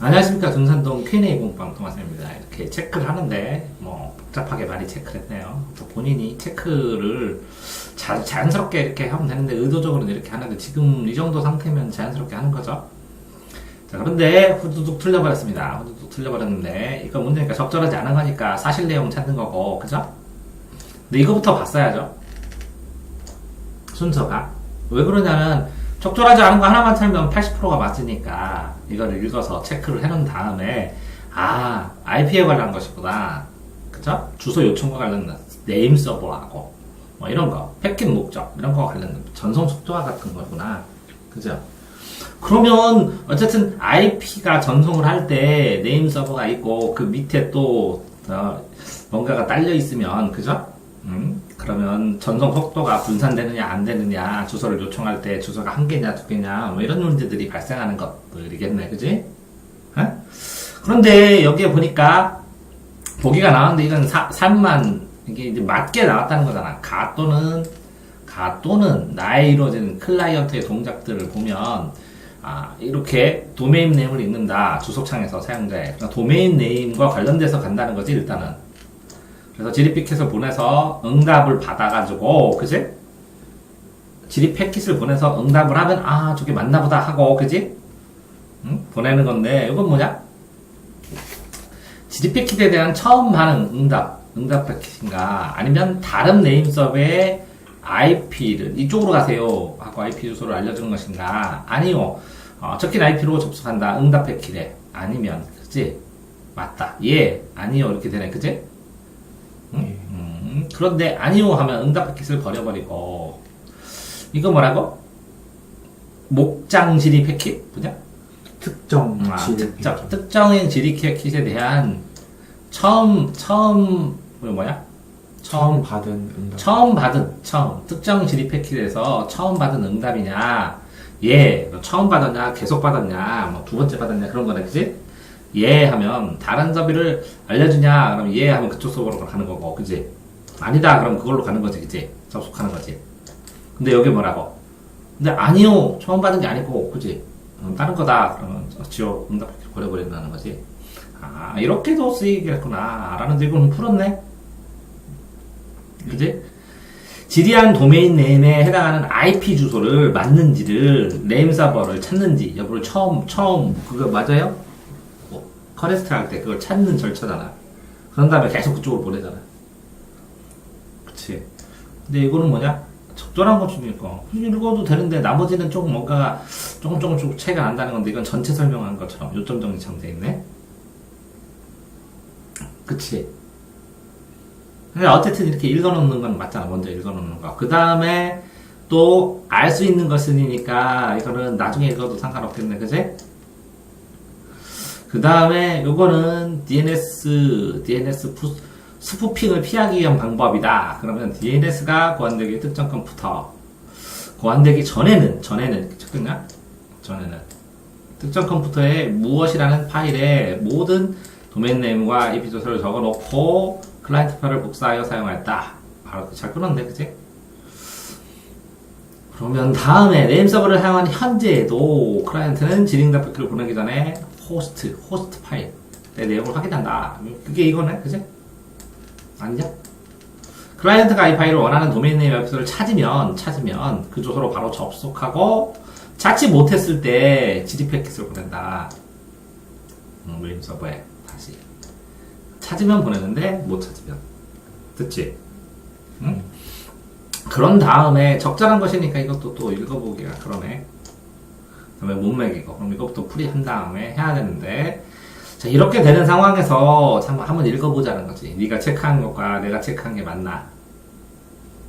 안녕하십니까. 둔산동 Q&A 공방 토마스입니다. 이렇게 체크를 하는데 뭐 복잡하게 많이 체크를 했네요. 또 본인이 체크를 자연스럽게 이렇게 하면 되는데 의도적으로 이렇게 하는데 지금 이 정도 상태면 자연스럽게 하는 거죠. 자, 그런데 후두둑 틀려버렸습니다. 후두둑 틀려버렸는데 이거 문제니까 적절하지 않은 거니까 사실 내용 찾는 거고, 그죠? 근데 이거부터 봤어야죠. 순서가. 왜 그러냐면 적절하지 않은 거 하나만 틀면 80%가 맞으니까 이거를 읽어서 체크를 해놓은 다음에 IP에 관련한 것이구나, 그죠? 주소 요청과 관련된 네임 서버하고 뭐 이런 거, 패킷 목적 이런 거 관련된 전송 속도와 같은 거구나, 그죠? 그러면 어쨌든 IP가 전송을 할 때 네임 서버가 있고 그 밑에 또 뭔가가 딸려 있으면, 그죠? 그러면 전송 속도가 분산되느냐 안 되느냐, 주소를 요청할 때 주소가 한 개냐 두 개냐 뭐 이런 문제들이 발생하는 것들이겠네, 그지? 어? 그런데 여기에 보니까 보기가 나왔는데 이건 3만 이게 이제 맞게 나왔다는 거잖아. 가 또는 나에 이루어지는 클라이언트의 동작들을 보면 이렇게 도메인 네임을 읽는다. 주소창에서 사용자의 그러니까 도메인 네임과 관련돼서 간다는 거지, 일단은. 그래서 지리 패킷을 보내서 응답을 받아가지고, 그지? 지리 패킷을 보내서 응답을 하면 저게 맞나보다 하고, 그지? 보내는 건데 이건 뭐냐? 지리 패킷에 대한 처음 반응 응답 패킷인가, 아니면 다른 네임 서버의 IP를 이쪽으로 가세요 하고 IP 주소를 알려주는 것인가, 아니요 적힌 IP로 접속한다 응답 패킷에, 아니면, 그지? 맞다, 예, 아니요 이렇게 되네, 그지? 그런데 아니요 하면 응답 패킷을 버려버리고, 이거 뭐라고? 목장 지리 패킷? 뭐냐? 특정인 지리 패킷에 대한 처음 특정 지리 패킷에서 처음 받은 응답이냐, 예, 처음 받았냐, 계속 받았냐, 뭐 두 번째 받았냐, 그런 거네, 그지? 예 하면 다른 서비를 알려주냐, 그럼 예 하면 그쪽 서버로 가는 거고, 그지? 아니다 그럼 그걸로 가는 거지, 그지? 접속하는 거지. 근데 여기 뭐라고? 근데 아니요 처음 받은 게 아니고, 그지? 다른 거다 그러면 지워 응답 패킷 버려버린다는 거지. 이렇게도 쓰이겠구나 라는 데 이걸 풀었네, 그지? 지리한 도메인 네임에 해당하는 IP 주소를 맞는지를 네임 서버를 찾는지 여부를 처음 그거 맞아요? 커레스트 할 때 그걸 찾는 절차잖아. 그런 다음에 계속 그쪽으로 보내잖아. 그치? 근데 이거는 뭐냐? 적절한 거 주니까 읽어도 되는데 나머지는 조금 뭔가 조금 차이가 난다는 건데, 이건 전체 설명한 것처럼 요점 정리처럼 돼 있네. 그치? 근데 어쨌든 이렇게 읽어놓는 건 맞잖아. 먼저 읽어놓는 거. 그 다음에 또 알 수 있는 것이니까 이거는 나중에 읽어도 상관없겠네, 그치? 그 다음에 요거는 DNS 스푸핑을 피하기 위한 방법이다. 그러면 DNS가 고안되기 특정 컴퓨터 고안되기 전에는 적겠냐? 전에는 특정 컴퓨터에 무엇이라는 파일에 모든 도메인 네임과 IP 주소를 적어놓고 클라이언트 표를 복사하여 사용하였다. 바로 잘 끊었네, 그치? 그러면 다음에 네임 서버를 사용한 현재에도 클라이언트는 지링답 패킷을 보내기 전에 호스트 파일의 내용을 확인한다. 그게 이거네, 그치? 아니냐? 클라이언트가 이 파일을 원하는 도메인 네임 주소를 찾으면 그 주소로 바로 접속하고, 찾지 못했을 때 지리 패킷을 보낸다. 네임 서버에 다시 찾으면 보내는데 못 찾으면, 됐지? 응? 그런 다음에 적절한 것이니까 이것도 또 읽어보기가 그러네. 그다음에 못 매기고, 그럼 이것부터 풀이한 다음에 해야 되는데, 자, 이렇게 되는 상황에서 한번 읽어보자는 거지. 네가 체크한 것과 내가 체크한 게 맞나,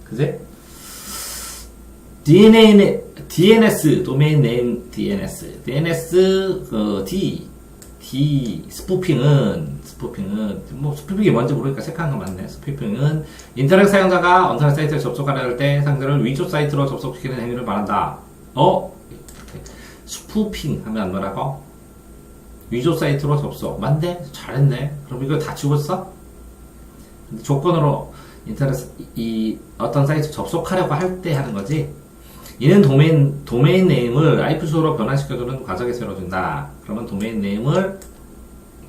그지? DNS 도메인 네임 DNS 스푸핑은 뭐 스푸핑이 뭔지 모르니까 체크한 거 맞네. 스푸핑은 인터넷 사용자가 언터넷 사이트에 접속하려 할 때 상대를 위조 사이트로 접속시키는 행위를 말한다. 스푸핑 하면 뭐라고? 위조 사이트로 접속. 맞네? 잘했네. 그럼 이거 다 지웠어? 근데 조건으로 인터넷 어떤 사이트 접속하려고 할 때 하는 거지. 이는 도메인 네임을 IP 주소로 변환시켜주는 과정에서 이루어진다. 그러면 도메인 네임을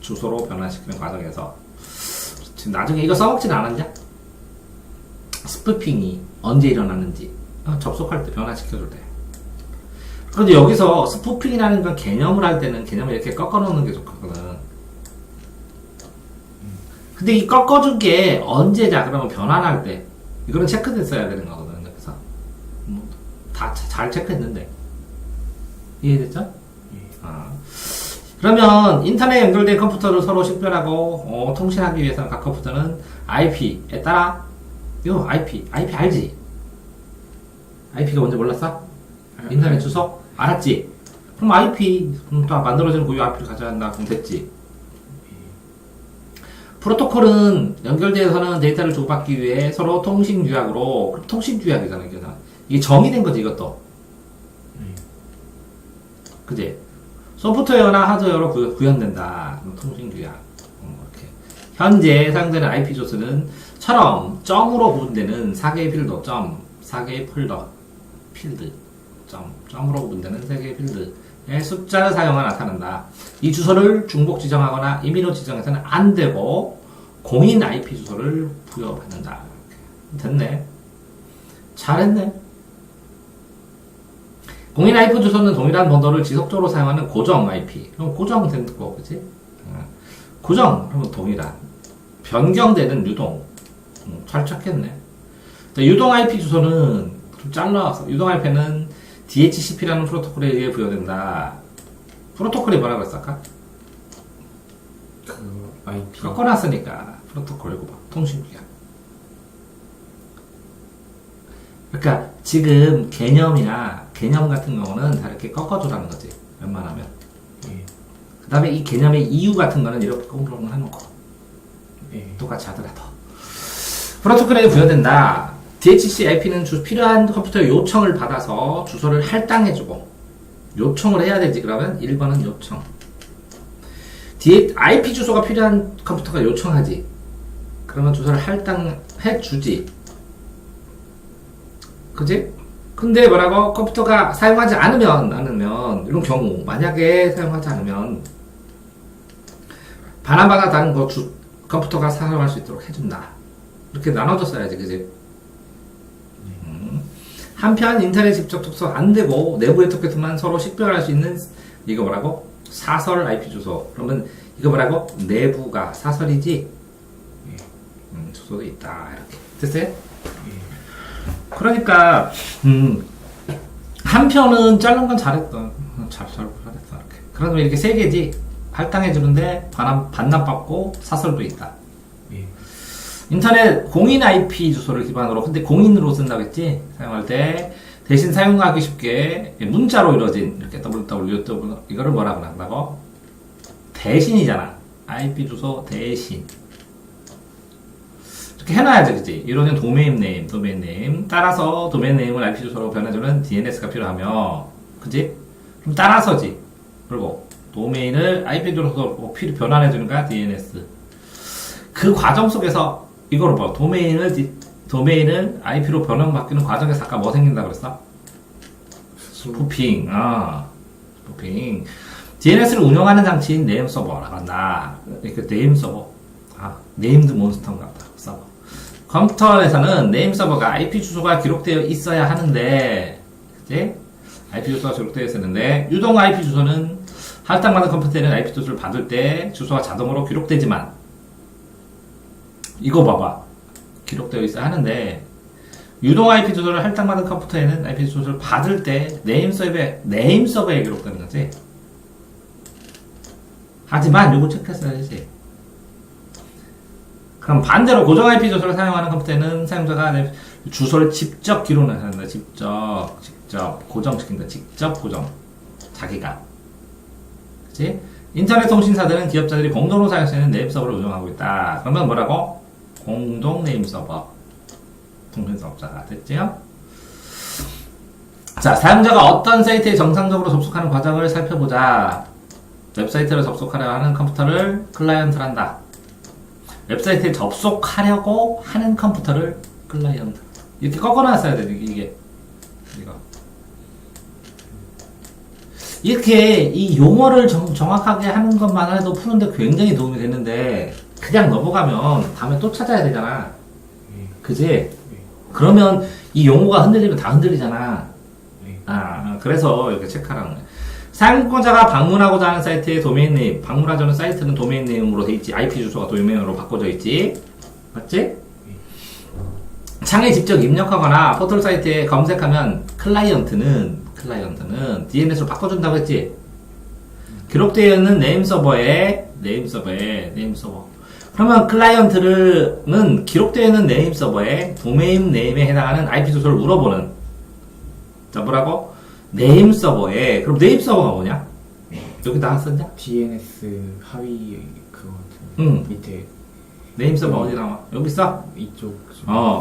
주소로 변환시키는 과정에서 지금 나중에 이거 써먹진 않았냐? 스푸핑이 언제 일어나는지 접속할 때 변환시켜줄 때. 그런데 여기서 스푸핑이라는 건 개념을 할 때는 개념을 이렇게 꺾어놓는 게 좋거든. 근데 이 꺾어준 게 언제냐? 그러면 변환할 때. 이거는 체크됐어야 되는 거거든. 그래서 다 잘 체크했는데. 이해됐죠? 그러면 인터넷 연결된 컴퓨터를 서로 식별하고 통신하기 위해서는 각 컴퓨터는 IP에 따라 이거 IP 알지? IP가 뭔지 몰랐어? 인터넷 주소? 알았지? 그럼 IP 또 만들어지는 고유 IP를 가져야 한다. 그럼 됐지? 프로토콜은 연결돼서는 데이터를 주고받기 위해 서로 통신 규약으로, 그럼 통신 규약이잖아, 이게 정의된 거지, 이것도. 그지? 소프트웨어나 하드웨어로 구현된다. 통신 규약. 이렇게. 현재 사용되는 IP 주소는 처럼 점으로 구분되는 4개의 필더, 4개의 점으로 구분되는 3개의 필드의 숫자를 사용하 나타난다. 이 주소를 중복 지정하거나 임의로 지정해서는 안 되고 공인 IP 주소를 부여받는다. 됐네. 잘했네. 공인 IP 주소는 동일한 번호를 지속적으로 사용하는 고정 IP. 그럼 고정된 거, 그치? 고정, 그러면 동일한. 변경되는 유동. 잘 찾겠네. 유동 IP 주소는 좀 잘라왔어. 유동 IP는 DHCP라는 프로토콜에 의해 부여된다. 프로토콜이 뭐라고 했어, 아까? IP. 꺾어놨으니까. 프로토콜 이거 봐. 통신규약. 그러니까 지금 개념 같은 경우는 다 이렇게 꺾어주라는 거지. 웬만하면. 그 다음에 이 개념의 이유 같은 거는 이렇게 공부를 해놓고. 똑같이 하더라도. 프로토콜에 부여된다. DHCP IP는 필요한 컴퓨터의 요청을 받아서 주소를 할당해주고 요청을 해야 되지. 그러면 1번은 요청. IP 주소가 필요한 컴퓨터가 요청하지. 그러면 주소를 할당해주지. 그지? 근데 뭐라고? 컴퓨터가 사용하지 않으면 이런 경우 만약에 사용하지 않으면 반환받아 다른 컴퓨터가 사용할 수 있도록 해준다. 이렇게 나눠줬어야지, 그지? 한편 인터넷 직접 접속 안 되고 내부의 토켓만 서로 식별할 수 있는 이거 뭐라고? 사설 IP 주소. 그러면 이거 뭐라고? 내부가 사설이지? 주소도 있다. 이렇게. 됐어요? 그러니까 한편은 자른 건 잘했다. 잘했어. 이렇게. 그러면 이렇게 세 개지. 할당해주는데 반납받고 사설도 있다. 인터넷 공인 IP 주소를 기반으로, 근데 공인으로 쓴다고 했지? 사용할 때 대신 사용하기 쉽게 문자로 이루어진 이렇게 www 이거를 뭐라고 한다고? 대신이잖아. IP 주소 대신. 이렇게 해놔야지, 그치? 이러는 도메인 네임. 따라서 도메인 네임을 IP 주소로 변해주는 DNS가 필요하며, 그치? 그럼 따라서지. 그리고 도메인을 IP 주소로 변환해주는 거야, DNS. 그 과정 속에서 이거를 봐. 도메인을 IP로 변환바뀌는 과정에서 아까 뭐 생긴다고 그랬어? 스푸핑. 스푸핑. DNS를 운영하는 장치인 네임 서버라고 한다. 이렇게 네임 서버. 네임드 몬스터인가 보다. 서버. 컴퓨터에서는 네임 서버가 IP 주소가 기록되어 있어야 하는데, 그치? IP 주소가 기록되어 있었는데, 유동 IP 주소는 할당받은 컴퓨터에는 IP 주소를 받을 때 주소가 자동으로 기록되지만, 이거 봐봐. 기록되어 있어야 하는데, 유동 IP 주소를 할당받은 컴퓨터에는 IP 주소를 받을 때 네임 서버에 기록되는 거지. 하지만 요거 체크했어야지. 그럼 반대로 고정 IP 주소를 사용하는 컴퓨터에는 사용자가 주소를 직접 기록을 한다. 직접 고정시킨다. 직접 고정. 자기가. 그치? 인터넷 통신사들은 기업자들이 공동으로 사용할 수 있는 네임 서버를 운영하고 있다. 그러면 뭐라고? 공동 네임 서버. 통신사업자가 됐지요? 자, 사용자가 어떤 사이트에 정상적으로 접속하는 과정을 살펴보자. 웹사이트를 접속하려 하는 컴퓨터를 클라이언트를 한다. 웹사이트에 접속하려고 하는 컴퓨터를 클라이언트. 이렇게 꺾어놨어야 돼, 이게. 이거. 이렇게 이 용어를 정확하게 하는 것만 해도 푸는데 굉장히 도움이 되는데 그냥 넘어가면 다음에 또 찾아야 되잖아. 그지? 그러면 이 용어가 흔들리면 다 흔들리잖아. 그래서 이렇게 체크하라는 거야. 사용권자가 방문하고자 하는 사이트의 도메인 네임, 방문하자는 사이트는 도메인 네임으로 돼 있지. IP 주소가 도메인으로 바꿔져 있지. 맞지? 창에 직접 입력하거나 포털 사이트에 검색하면 클라이언트는 DNS로 바꿔준다고 했지. 기록되어 있는 네임 서버에 네임 서버. 그러면 클라이언트는 기록되어 있는 네임 서버에 도메인 네임에 해당하는 IP 주소를 물어보는. 자, 뭐라고? 네임 서버에. 그럼 네임 서버가 뭐냐? 여기 나왔었냐? DNS 하위 그거 같은. 밑에. 네임 서버 어디 나와? 여기 있어? 이쪽.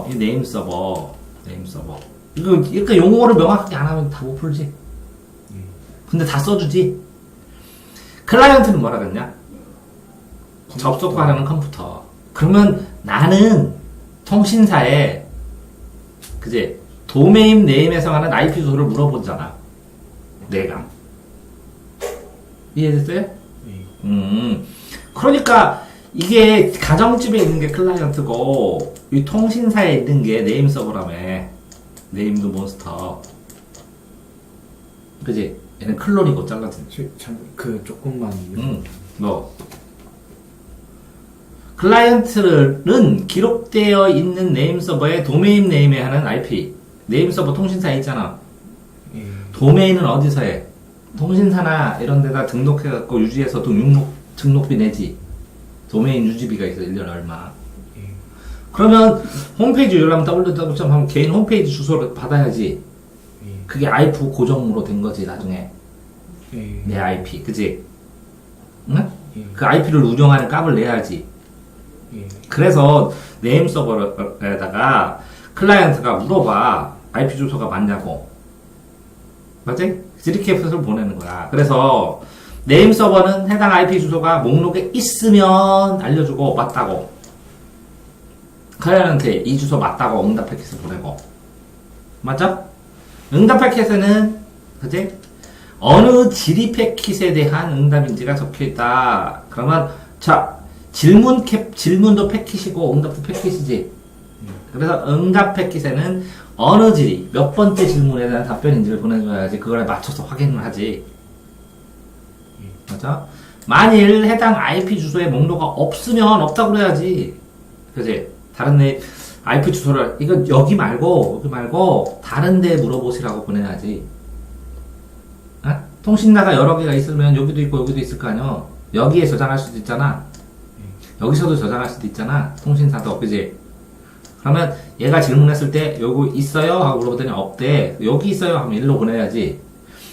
이 네임 서버. 이거, 그러니까 용어를 명확하게 안 하면 다 못 풀지. 근데 다 써주지. 클라이언트는 뭐라 그랬냐? 접속하려는 컴퓨터. 그러면 나는 통신사에, 그지? 도메인 네임에 해당하는 IP 주소를 물어보잖아. 내가. 이해됐어요? 그러니까 이게 가정집에 있는 게 클라이언트고 이 통신사에 있는 게 네임 서버라며. 네임드 몬스터. 그지? 얘는 클론이고 잘라진. 그 조금만. 클라이언트는 기록되어 있는 네임 서버에 도메인 네임에 하는 IP. 네임 서버 통신사에 있잖아. 도메인은 어디서 해? 통신사나 이런 데다 등록해갖고 유지해서 등록비 내지. 도메인 유지비가 있어, 1년에 얼마. 그러면 홈페이지 열려면 www 하면 개인 홈페이지 주소를 받아야지. 그게 IP 고정으로 된 거지, 나중에. 내 IP, 그지? 응? 그 IP를 운영하는 값을 내야지. 그래서 네임 서버에다가 클라이언트가 물어봐. IP 주소가 맞냐고. 맞지? 리캡을 보내는 거야. 그래서 네임 서버는 해당 IP 주소가 목록에 있으면 알려주고 맞다고. 클라이언트에 이 주소 맞다고 응답 패킷을 보내고. 맞죠? 응답 패킷에는 그지? 어느 지리 패킷에 대한 응답인지가 적혀있다. 그러면 자 질문도 패킷이고 응답도 패킷이지. 그래서 응답 패킷에는 어느 지리, 몇 번째 질문에 대한 답변인지를 보내줘야지. 그거에 맞춰서 확인을 하지. 맞아? 만일 해당 IP 주소에 목록가 없으면 없다고 그래야지. 그지? 다른 데 IP 주소를 이거 여기 말고 다른 데 물어보시라고 보내야지. 어? 통신사가 여러 개가 있으면 여기도 있고 여기도 있을 거 아니야. 여기에 저장할 수도 있잖아. 여기서도 저장할 수도 있잖아. 통신사도. 그지? 그러면 얘가 질문했을 때 여기 있어요? 하고 물어보더니 없대. 여기 있어요? 하면 일로 보내야지.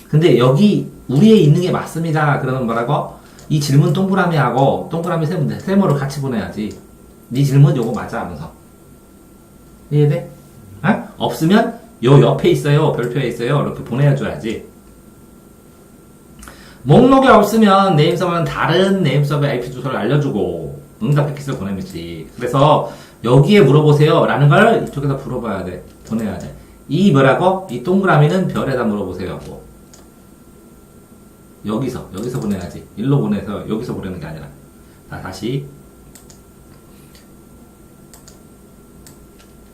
근데 여기 우리에 있는 게 맞습니다. 그러면 뭐라고? 이 질문 동그라미하고 동그라미 세모를 같이 보내야지. 네 질문 요거 맞아 하면서. 이해돼? 어? 없으면 요 옆에 있어요. 별표에 있어요. 이렇게 보내줘야지. 목록에 없으면 네임 서버는 다른 네임 서버의 IP 주소를 알려주고 응답 패킷을 보내야지. 그래서 여기에 물어보세요 라는 걸 이쪽에다 물어봐야 돼. 보내야 돼. 이 뭐라고? 이 동그라미는 별에다 물어보세요 하고. 여기서 보내야지. 일로 보내서 여기서 보내는 게 아니라. 자, 다시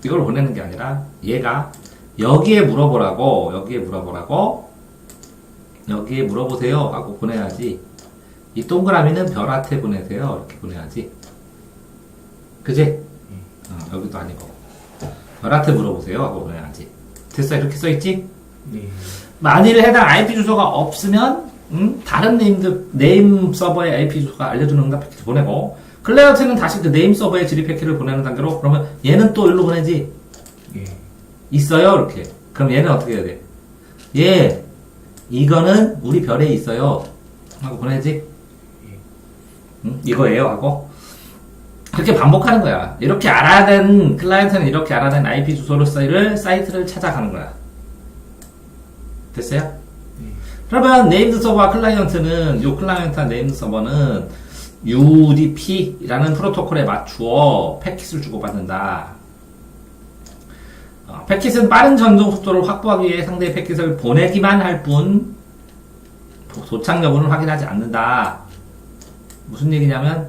이걸 보내는 게 아니라 얘가 여기에 물어보라고 여기에 물어보세요 하고 보내야지. 이 동그라미는 별한테 보내세요 이렇게 보내야지. 그지? 여기도 아니고 별한테 물어보세요 하고 보내야지. 됐어? 이렇게 써있지? 네. 만일 해당 IP 주소가 없으면 다른 네임 서버의 IP 주소가 알려주는 응답 패킷을 보내고, 클라이언트는 다시 그 네임 서버의 지리 패킷을 보내는 단계로. 그러면 얘는 또 일로 보내지. 있어요 이렇게. 그럼 얘는 어떻게 해야 돼? 얘 이거는 우리 별에 있어요 하고 보내지. 이거예요 하고. 그렇게 반복하는 거야. 이렇게 알아야 되는, 클라이언트는 이렇게 알아야 되는 IP 주소를 사이트를 찾아가는 거야. 됐어요? 그러면 네임드 서버와 클라이언트는, 요 클라이언트와 네임드 서버는 UDP라는 프로토콜에 맞추어 패킷을 주고받는다. 패킷은 빠른 전송 속도를 확보하기 위해 상대의 패킷을 보내기만 할 뿐, 도착 여부는 확인하지 않는다. 무슨 얘기냐면,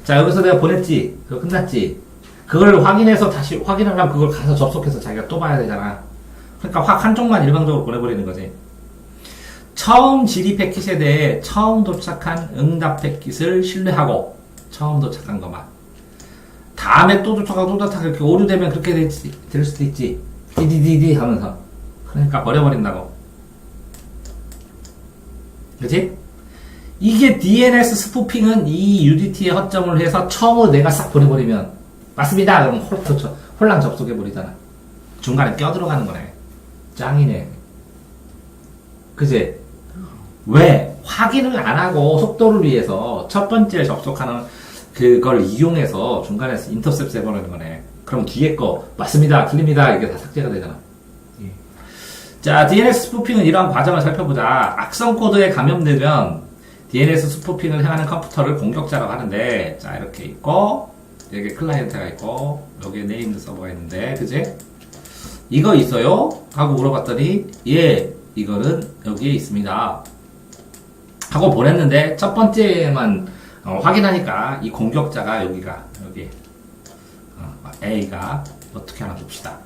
자, 여기서 내가 보냈지? 그거 끝났지? 그걸 확인해서 다시 확인하려면 그걸 가서 접속해서 자기가 또 봐야 되잖아. 그러니까 확 한쪽만 일방적으로 보내버리는 거지. 처음 질의 패킷에 대해 처음 도착한 응답 패킷을 신뢰하고, 처음 도착한 것만. 다음에 또 도착하고 또 도착하고 이렇게 오류되면 그렇게 될 수도 있지. 디디디디 하면서. 그러니까 버려버린다고. 그치? 이게 DNS 스푸핑은 이 UDT에 허점을 해서 처음으로 내가 싹 보내버리면 맞습니다. 그럼 홀랑 접속해버리잖아. 중간에 껴들어가는 거네. 짱이네. 그치? 왜? 확인을 안 하고 속도를 위해서 첫 번째 접속하는 그걸 이용해서 중간에서 인터셉트 해버리는 거네. 그럼 뒤에 거 맞습니다. 틀립니다. 이게 다 삭제가 되잖아. 예. 자, DNS 스푸핑은 이러한 과정을 살펴보자. 악성 코드에 감염되면 DNS 스푸핑을 행하는 컴퓨터를 공격자라고 하는데, 자, 이렇게 있고, 여기 클라이언트가 있고, 여기에 네임드 서버가 있는데, 그지? 이거 있어요? 하고 물어봤더니, 예, 이거는 여기에 있습니다. 하고 보냈는데, 첫 번째만 확인하니까, 이 공격자가 여기, A가 어떻게 하나 봅시다.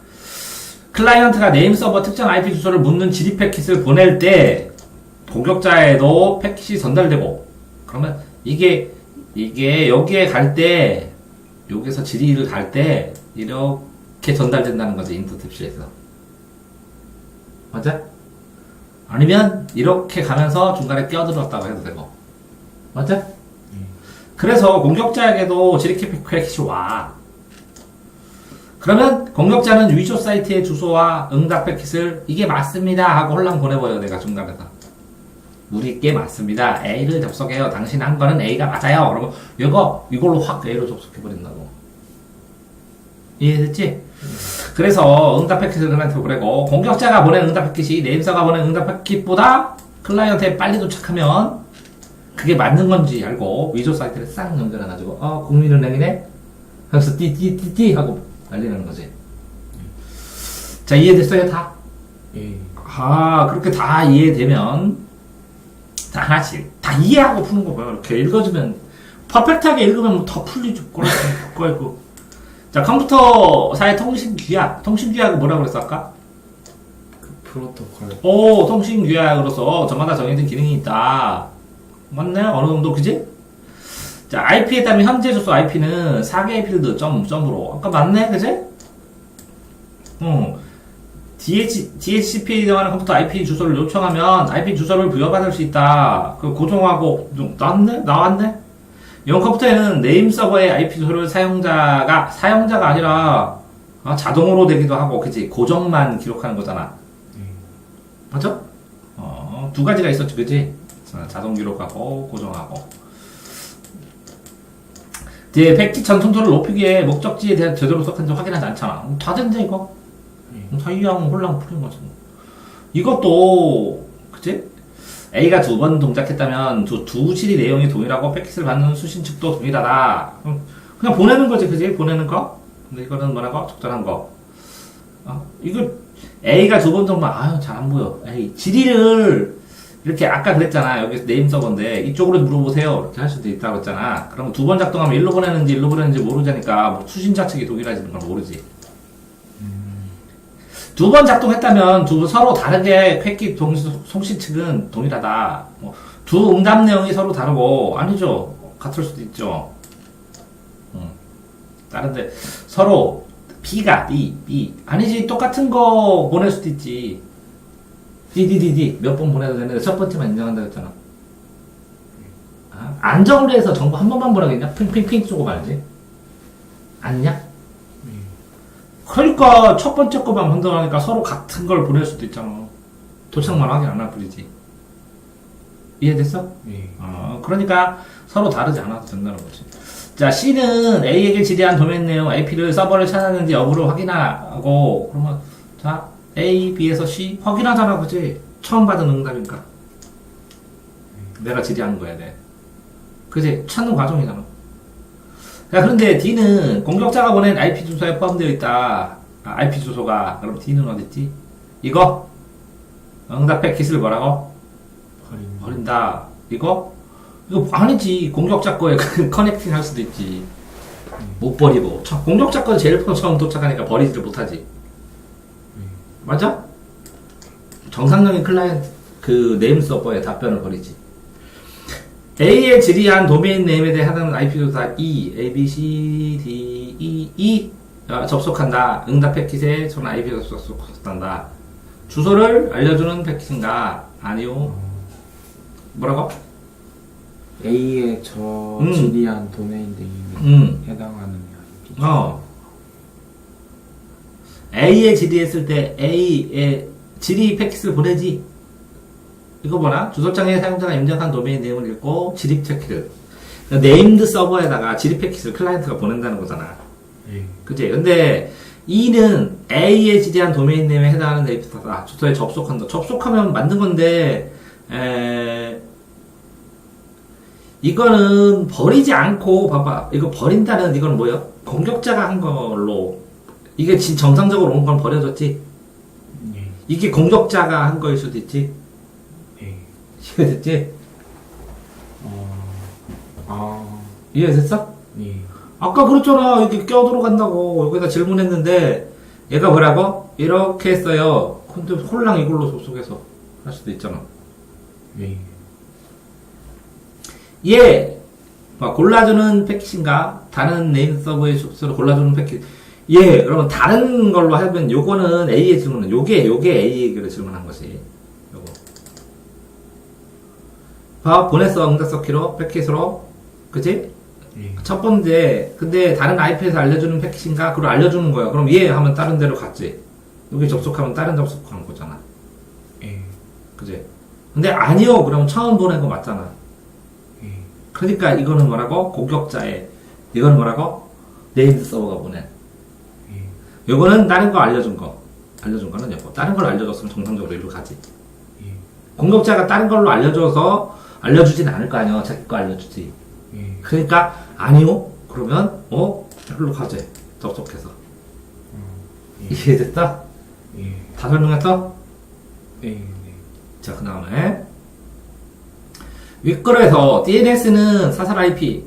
클라이언트가 네임 서버 특정 IP 주소를 묻는 질의 패킷을 보낼 때, 공격자에도 패킷이 전달되고, 그러면 이게 여기에 갈 때, 여기서 질의를 갈 때, 이렇게 전달된다는 거지, 인터셉시에서. 맞아? 아니면, 이렇게 가면서 중간에 끼어들었다고 해도 되고. 맞아? 그래서 공격자에게도 질의 패킷이 와. 그러면 공격자는 위조 사이트의 주소와 응답 패킷을 이게 맞습니다 하고 홀랑 보내버려, 내가 중간에서. 우리께 맞습니다. A를 접속해요. 당신 한 거는 A가 맞아요. 그러면 이걸로 확 A로 접속해버린다고. 이해됐지? 그래서 응답 패킷을 클라이언트로 보내고, 공격자가 보낸 응답 패킷이 네임서가 보낸 응답 패킷보다 클라이언트에 빨리 도착하면 그게 맞는 건지 알고 위조 사이트를 싹 연결해가지고 국민은행이네? 그래서 띠띠띠띠 하고 알리는 거지. 자, 이해됐어요? 다? 예. 그렇게 다 이해되면 자, 하나씩 다 이해하고 푸는 거 봐요. 이렇게 읽어주면 퍼펙트하게 읽으면 뭐 더 풀리지. 꼬라고. 자, 컴퓨터사의 통신규약은 뭐라고 그랬어 아까? 그 프로토콜. 통신규약으로서 저마다 정해진 기능이 있다. 맞네? 어느 정도 그지? 자, IP에 따르면 현재 주소 IP는 4개의 필드 점으로. 아까 맞네? 그지? DHCP에 해당하는 컴퓨터 IP 주소를 요청하면 IP 주소를 부여받을 수 있다. 그 고정하고 나왔네? 이런 컴퓨터에는 네임 서버의 IP 주소를 사용자가 아니라 자동으로 되기도 하고, 그치? 고정만 기록하는 거잖아. 맞아? 두 가지가 있었지, 그치? 자동 기록하고 고정하고. 이제 패킷 전송도를 높이기 위해 목적지에 대한 제대로 속한지 확인하지 않잖아. 다 된다 이거. 사이양 홀랑 풀린 거지. 이것도 그치? A가 두 번 동작했다면 두 실의 내용이 동일하고 패킷을 받는 수신 측도 동일하다. 그냥 보내는 거지, 그치? 보내는 거. 근데 이거는 뭐라고? 적절한 거. 이거 A가 두 번 정도 잘 안 보여. 질의를 이렇게 아까 그랬잖아. 여기 네임 서버인데 이쪽으로 물어보세요. 이렇게 할 수도 있다고 했잖아. 그러면 두 번 작동하면 일로 보내는지 모르자니까 뭐 수신자 측이 동일해지는 걸 모르지. 두 번 작동했다면 서로 다르게 패킷 송신 측은 동일하다. 두 응답 내용이 서로 다르고 아니죠. 같을 수도 있죠. 다른데 서로 B가 B 아니지, 똑같은 거 보낼 수도 있지. D 몇 번 보내도 되는데 첫 번째만 인정한다고 했잖아. 안정을 해서 정보 한 번만 보내겠냐? 핑핑핑 쏘고 말지. 아니냐? 그러니까 첫 번째 거만 판단하니까 서로 같은 걸 보낼 수도 있잖아. 도착만 확인 안 할 뿐이지. 이해됐어? 예. 그러니까 서로 다르지 않아도 된다는 거지. 자, C는 A에게 질의한 도메인 내용 IP를 서버를 찾았는지 여부를 확인하고, 그러면 자, A, B에서 C 확인하잖아, 그치? 처음 받은 응답이니까. 내가 질의하는 거야, 네. 그치? 찾는 과정이잖아. 자, 그런데 D는 공격자가 보낸 IP 주소에 포함되어 있다. IP 주소가. 그럼 D는 어딨지? 이거? 응답 패킷을 뭐라고? 버린다. 이거 아니지. 공격자 거에 커넥팅 할 수도 있지. 못 버리고. 공격자 거 제일 처음 도착하니까 버리지를 못하지. 맞아? 정상적인 클라이언트 그 네임 서버의 답변을 버리지. A의 질의한 도메인 네임에 대해 해당하는 IP 조사 E, A, B, C, D, E 접속한다. 응답 패킷에 전 IP가 접속한다. 주소를 알려주는 패킷인가? 아니요. 뭐라고? A의 질의한 도메인 네임에 해당하는 IP. A에 질의했을 때 A의 질의 패킷을 보내지. 이거 뭐라? 주소창에 사용자가 입력한 도메인 네임을 읽고 질의 패킷을 네임드 서버에다가 질의 패킷을 클라이언트가 보낸다는 거잖아. 그치? 근데 E는 A에 질의한 도메인 네임에 해당하는 데이터다. 주소에 접속한다. 접속하면 만든 건데 이거는 버리지 않고 봐봐. 이거 버린다는 이건 뭐야? 공격자가 한 걸로 이게 정상적으로 온 건 버려졌지. 이게 공격자가 한 거일 수도 있지. 이해됐지? 이해됐어? 아까 그랬잖아. 이렇게 껴들어간다고. 여기다 질문했는데, 얘가 뭐라고? 이렇게 했어요. 근데 홀랑 이걸로 접속해서 할 수도 있잖아. 얘, 골라주는 패킷인가? 다른 네임 서버의 주소를 골라주는 패킷. 예, 그러면 다른 걸로 하면 요거는 A의 질문은 요게 A에게 질문한 것이. 보냈어. 응답 서키로, 패킷으로. 그치? 첫 번째, 근데 다른 IP에서 알려주는 패킷인가? 그걸 알려주는 거야. 그럼 얘 하면 다른 데로 갔지. 여기 접속하면 다른 접속하는 거잖아. 그치? 근데 아니요. 그러면 처음 보낸 거 맞잖아. 그러니까 이거는 뭐라고? 공격자의. 이거는 뭐라고? 네임드 서버가 보낸. 요거는 다른 거 알려준 거. 알려준 거는 요거. 다른 걸 알려줬으면 정상적으로 일로 가지. 공격자가 다른 걸로 알려주진 않을 거 아니야. 자기 거 알려주지. 그러니까 아니요. 그러면 일로 가지. 접속해서. 이해됐다? 다 설명했어? 자, 그 다음에 윗글에서 DNS는 사설 IP,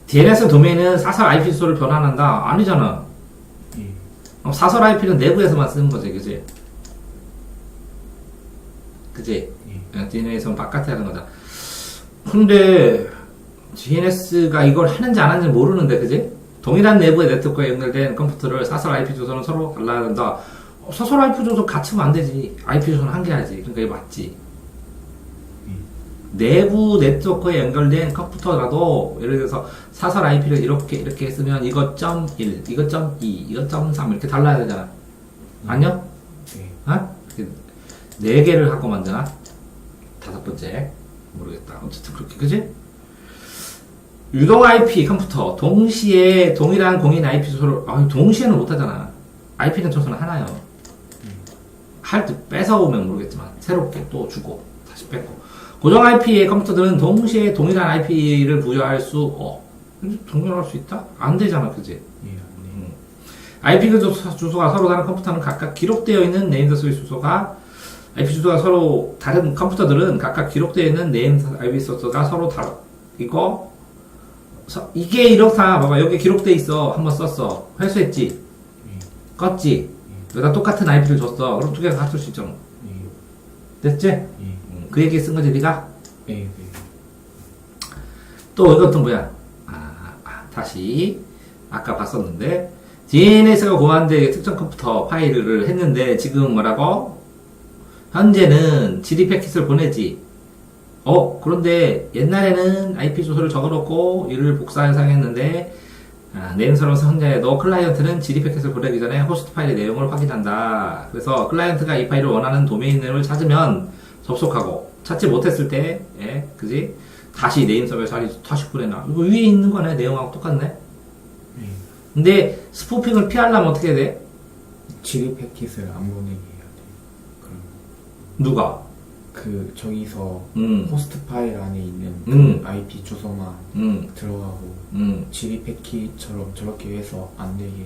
DNS 도메인은 사설 IP 주소를 변환한다. 아니잖아. 사설 IP는 내부에서만 쓰는 거지, 그지? 그지? DNS는 바깥에 하는 거다. 근데 DNS가 이걸 하는지 안 하는지 모르는데, 그지? 동일한 내부의 네트워크에 연결된 컴퓨터를 사설 IP 주소는 서로 달라야 된다. 사설 IP 주소 같으면 안 되지. IP 주소는 한 개 하지. 그러니까 이게 맞지. 내부 네트워크에 연결된 컴퓨터라도 예를 들어서 사설 IP를 이렇게 쓰면 이거 .1, 이거 .2, 이거 .3 이렇게 달라야 되잖아. 아니요? 어? 4개를 하고 만드나? 5번째. 모르겠다. 어쨌든 그렇게, 그지? 유동 IP 컴퓨터 동시에 동일한 공인 IP 주소를 동시에는 못하잖아. IP는 주소는 하나요. 할 때 뺏어오면 모르겠지만 새롭게 또 주고 다시 뺏고. 고정 IP의 컴퓨터들은 동시에 동일한 IP를 부여할 수 동일할 수 있다? 안 되잖아, 그지? IP 주소가 서로 다른 컴퓨터는 각각 기록되어 있는 네임드 소스 주소가 IP 주소가 서로 다른 컴퓨터들은 각각 기록되어 있는 네임드 IP 소스가 서로 다르고 이게 이렇다. 봐봐, 여기 기록돼 있어. 한번 썼어. 회수했지. 껐지. 여기다 똑같은 IP를 줬어. 그럼 두 개가 같을 수 있잖아. 됐지? 그 얘기 쓴 거지, 니가? 또 이것도 뭐야? 다시 아까 봤었는데 DNS가 고안된 특정 컴퓨터 파일을 했는데 지금 뭐라고? 현재는 질의 패킷을 보내지. 그런데 옛날에는 IP 주소를 적어놓고 이를 복사해서 사용했는데 네임서버 현재에도 클라이언트는 질의 패킷을 보내기 전에 호스트 파일의 내용을 확인한다. 그래서 클라이언트가 이 파일을 원하는 도메인 네임을 찾으면 접속하고 찾지 못했을 때, 그지? 다시 네임 서버에 다시 보내놔. 이거 위에 있는 거네. 내용하고 똑같네. 근데 스푸핑을 피하려면 어떻게 해야 돼? 질의 패킷을 안 보내게 해야 돼. 그럼 누가? 저기서 호스트 파일 안에 있는 그 IP 주소만 들어가고 질의 패킷처럼 저렇게 해서 안 되게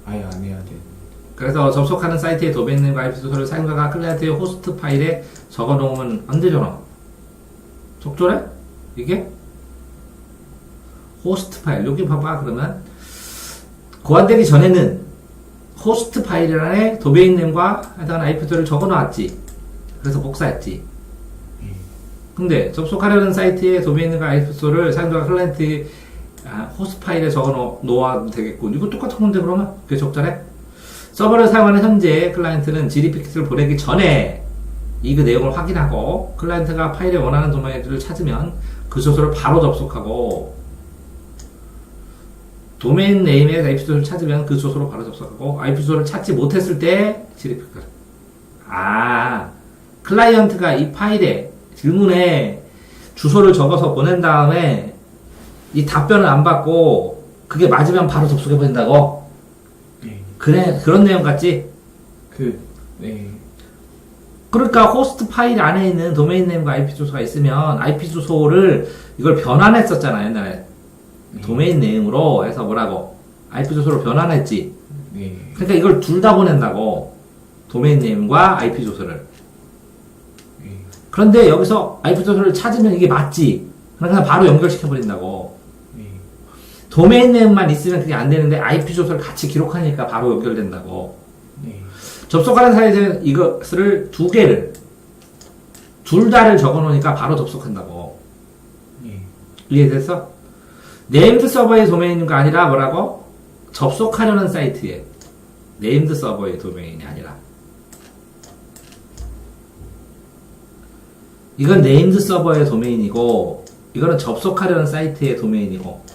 아예 안 해야 돼. 그래서 접속하는 사이트의 도메인 네임과 IP 주소를 사용자가 클라이언트의 호스트 파일에 적어놓으면 안 되잖아. 적절해? 이게? 호스트 파일. 여기 봐봐. 그러면 고안되기 전에는 호스트 파일 안에 도메인 네임과 해당하는 IP 주소를 적어놓았지. 그래서 복사했지. 근데 접속하려는 사이트의 도메인 네임과 IP 주소를 사용자가 클라이언트 호스트 파일에 적어 놓아도 되겠고. 이거 똑같은 건데 그러면? 그게 적절해? 서버를 사용하는 현재 클라이언트는 GD 패킷을 보내기 전에 그 내용을 확인하고 클라이언트가 파일에 원하는 도메인을 찾으면 그 주소를 바로 접속하고 도메인 네임의 IP 주소를 찾으면 그 주소로 바로 접속하고 IP 주소를 찾지 못했을 때 GD 패킷. 클라이언트가 이 파일에 질문에 주소를 적어서 보낸 다음에 이 답변을 안 받고 그게 맞으면 바로 접속해버린다고? 그래, 그런 내용 같지? 그러니까 호스트 파일 안에 있는 도메인 네임과 IP 주소가 있으면 IP 주소를 이걸 변환했었잖아, 옛날에. 도메인 네임으로 해서 뭐라고? IP 주소로 변환했지? 그러니까 이걸 둘 다 보낸다고. 도메인 네임과 IP 주소를. 그런데 여기서 IP 주소를 찾으면 이게 맞지? 그러니까 바로 연결시켜버린다고. 도메인 네임만 있으면 그게 안 되는데 IP 주소를 같이 기록하니까 바로 연결된다고. 접속하는 사이트는 이것을 두 개를 둘 다를 적어놓으니까 바로 접속한다고. 이해됐어? 네임드 서버의 도메인이 아니라 뭐라고? 접속하려는 사이트에 네임드 서버의 도메인이 아니라 이건 네임드 서버의 도메인이고 이거는 접속하려는 사이트의 도메인이고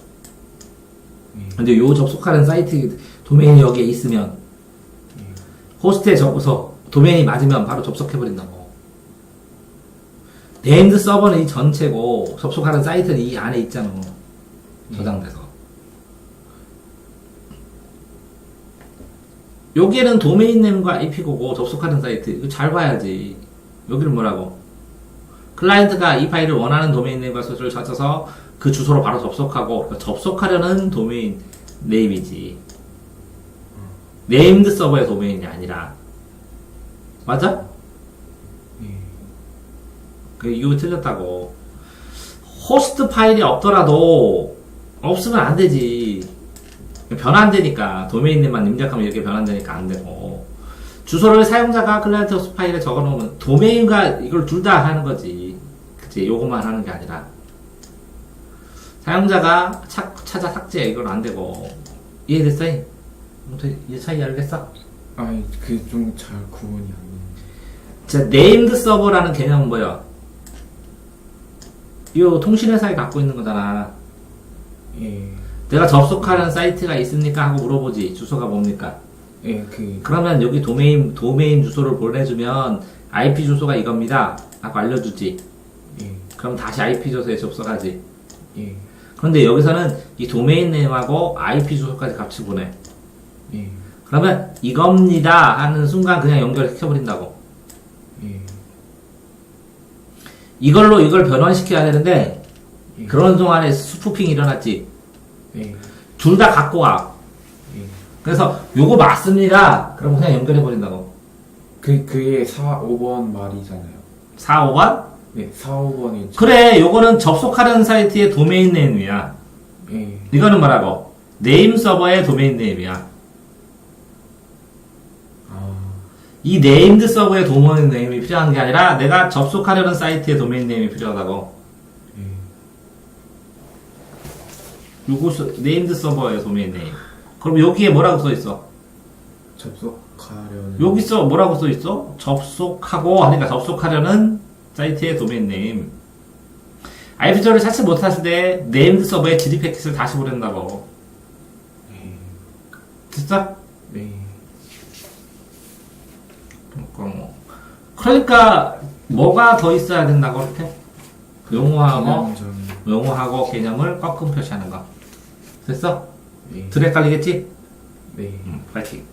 근데 요 접속하는 사이트 도메인이 여기에 있으면 호스트에 적어서 도메인이 맞으면 바로 접속해버린다고. 네임드 서버는 이 전체고 접속하는 사이트는 이 안에 있잖아. 저장돼서. 여기에는 도메인 네임과 IP고고 접속하는 사이트. 이거 잘 봐야지. 여기는 뭐라고? 클라이언트가 이 파일을 원하는 도메인 네임과 주소를 찾아서 그 주소로 바로 접속하고 그러니까 접속하려는 도메인 네임이지. 네임드 서버의 도메인이 아니라. 맞아? 이거 틀렸다고. 호스트 파일이 없더라도 없으면 안 되지. 변환되니까 도메인 네임만 입력하면 이렇게 변환되니까 안 되고 주소를 사용자가 클라이언트 호스트 파일에 적어놓으면 도메인과 이걸 둘 다 하는 거지. 그치? 요것만 하는 게 아니라 사용자가 찾아 삭제 이건 안 되고. 이해됐어? 이 차이 알겠어? 그 좀 잘 구분이 안 되는. 자, 네임드 서버라는 개념은 뭐야? 이 통신회사에 갖고 있는 거잖아. 내가 접속하는 사이트가 있습니까? 하고 물어보지. 주소가 뭡니까? 그러면 여기 도메인 주소를 보내주면 IP 주소가 이겁니다. 하고 알려주지. 그럼 다시 IP 주소에 접속하지. 그런데 여기서는 이 도메인 네임하고 IP 주소까지 같이 보내. 그러면 이겁니다 하는 순간 그냥 연결시켜버린다고. 이걸로 이걸 변환시켜야 되는데 그런 동안에 스푸핑이 일어났지. 둘 다 갖고 와. 그래서 요거 맞습니다. 그럼 그냥 연결해버린다고. 그게 4, 5번 말이잖아요. 4, 5번? 네, 4, 5번이. 그래, 요거는 접속하려는 사이트의 도메인 네임이야. 이거는 뭐라고? 네임 서버의 도메인 네임이야. 이 네임드 서버의 도메인 네임이 필요한 게 아니라 내가 접속하려는 사이트의 도메인 네임이 필요하다고. 요거 네임드 서버의 도메인 네임. 그럼 여기에 뭐라고 써 있어? 접속하려는. 여기서 뭐라고 써 있어? 접속하고 하니까 접속하려는 사이트의 도메인 네임. IP 주소를 찾지 못했을 때 네임드 서버에 GD 패킷을 다시 보낸다고. 됐어? 그러니까 뭐가 더 있어야 된다고 이렇게? 용어하고 개념을 꺾음 표시하는 거. 됐어? 들 헷갈리겠지? 네. 파이팅.